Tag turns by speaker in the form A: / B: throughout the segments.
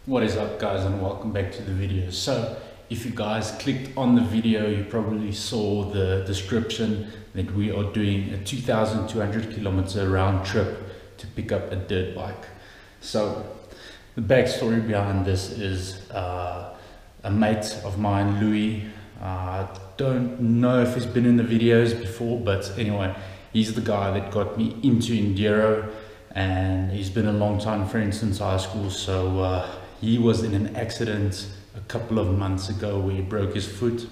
A: What is up, guys, and welcome back to the video. So if you guys clicked on the video, you probably saw the description that we are doing a 2,200 kilometer round trip to pick up a dirt bike. So the backstory behind this is a mate of mine, Louis. I don't know if he's been in the videos before, but anyway, he's the guy that got me into enduro, and he's been a long time friend since high school. So he was in an accident a couple of months ago where he broke his foot.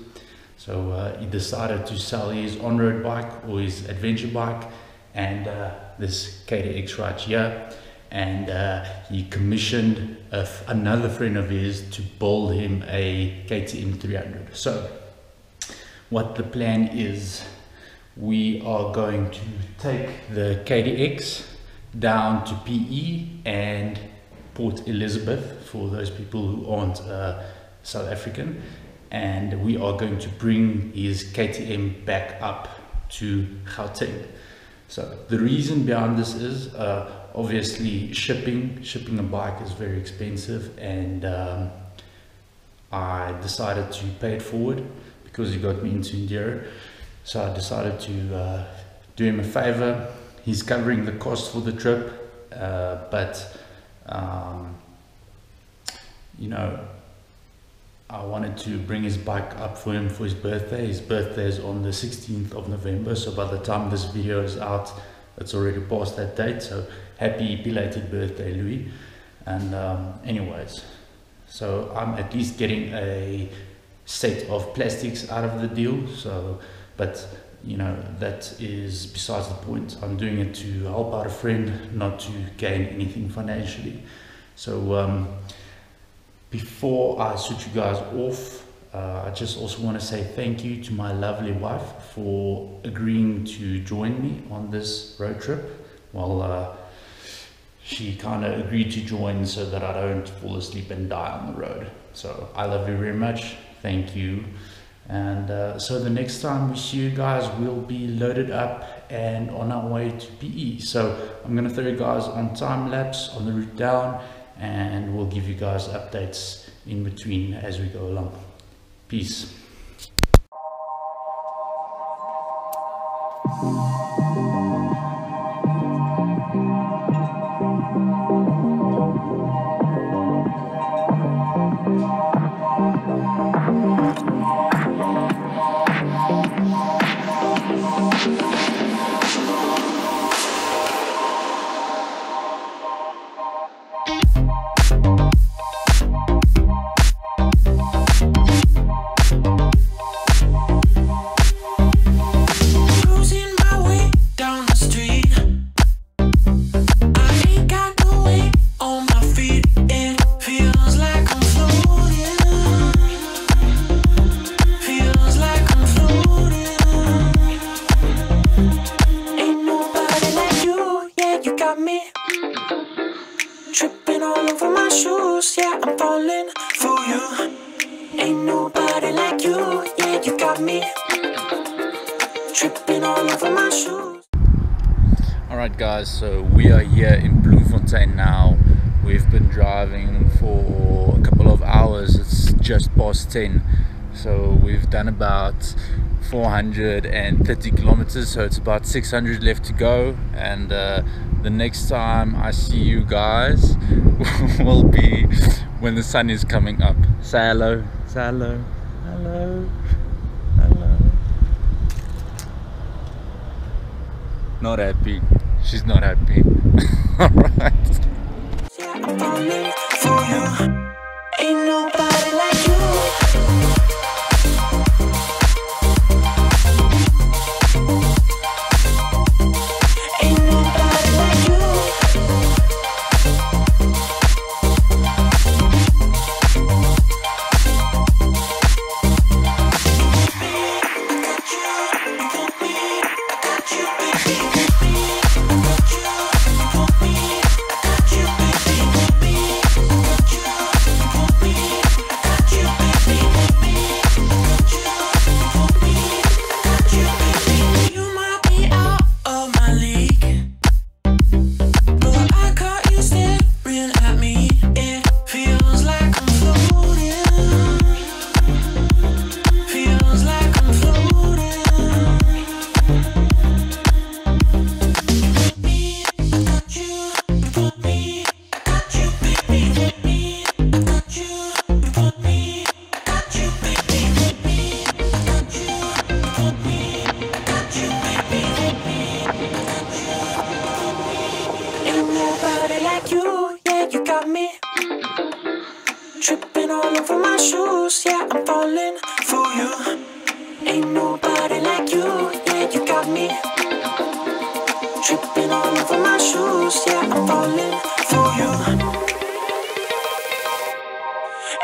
A: So he decided to sell his on-road bike or his adventure bike and this KTX right here. And he commissioned another friend of his to build him a KTM 300. So what the plan is, we are going to take the KTX down to PE and Port Elizabeth for those people who aren't South African, and we are going to bring his KTM back up to Gauteng. So the reason behind this is obviously shipping a bike is very expensive, and I decided to pay it forward because he got me into enduro. So I decided to do him a favor. He's covering the cost for the trip, but you know, I wanted to bring his bike up for him for his birthday. His birthday is on the 16th of November, so by the time this video is out, it's already past that date. So happy belated birthday, Louis. And anyways, so I'm at least getting a set of plastics out of the deal. So, but you know, that is besides the point. I'm doing it to help out a friend, not to gain anything financially. So before I switch you guys off, I just also want to say thank you to my lovely wife for agreeing to join me on this road trip. Well, she kind of agreed to join so that I don't fall asleep and die on the road. So I love you very much. Thank you. And so the next time we see you guys, we'll be loaded up and on our way to PE. So I'm going to throw you guys on time lapse on the route down, and we'll give you guys updates in between as we go along. Peace.
B: Tripping all over my shoes, yeah, I'm falling for you. Ain't nobody like you, yeah, you got me. Tripping all over my shoes.
A: Alright guys, so we are here in Bloemfontein now. We've been driving for a couple of hours. It's just past 10. So we've done about 430 kilometers, so it's about 600 left to go. And the next time I see you guys will be when the sun is coming up. Say hello. Say hello. Hello. Hello. Not happy. She's not happy. Alright.
B: Yeah, I'm falling for you. Ain't nobody like you.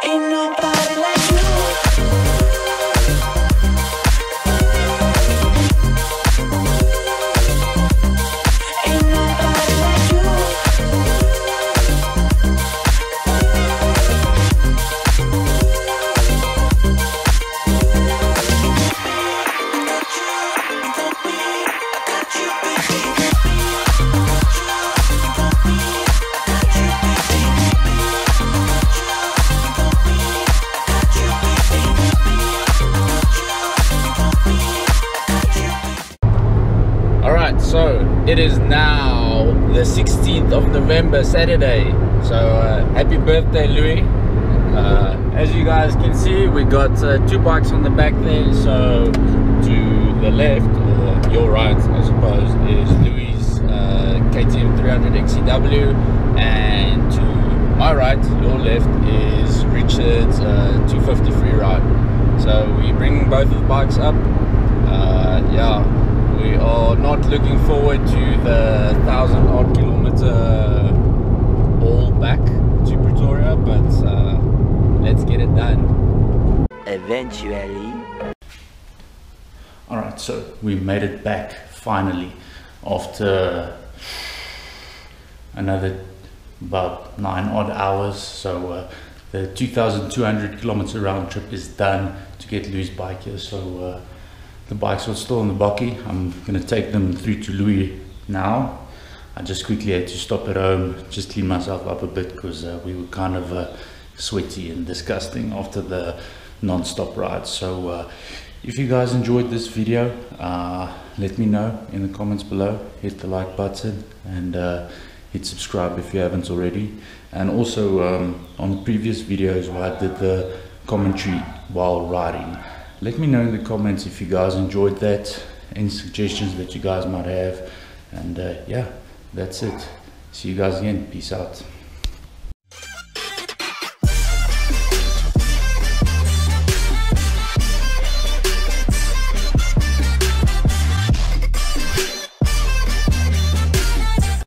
B: Ain't nobody like you. Ain't nobody like you.
A: Alright, so it is now the 16th of November, Saturday. So happy birthday, Louis. As you guys can see, we got two bikes on the back there. So to the left, or your right I suppose, is Louis' KTM 300 XCW, and to my right, your left, is Richard's 250 Freeride. So we're bringing both of the bikes up. Yeah, we are not looking forward to the 1,000-odd kilometer all back to Pretoria, but let's get it done.
C: Eventually.
A: Alright, so we made it back finally after another about 9 odd hours. So the 2,200 kilometer round trip is done to get Louis' bike here. So the bikes are still in the bakkie. I'm gonna take them through to Louis now. I just quickly had to stop at home, just clean myself up a bit, because we were kind of sweaty and disgusting after the non-stop ride. So if you guys enjoyed this video, let me know in the comments below. Hit the like button and hit subscribe if you haven't already. And also on the previous videos where I did the commentary while riding, let me know in the comments if you guys enjoyed that, any suggestions that you guys might have. And yeah, that's it. See you guys again. Peace out.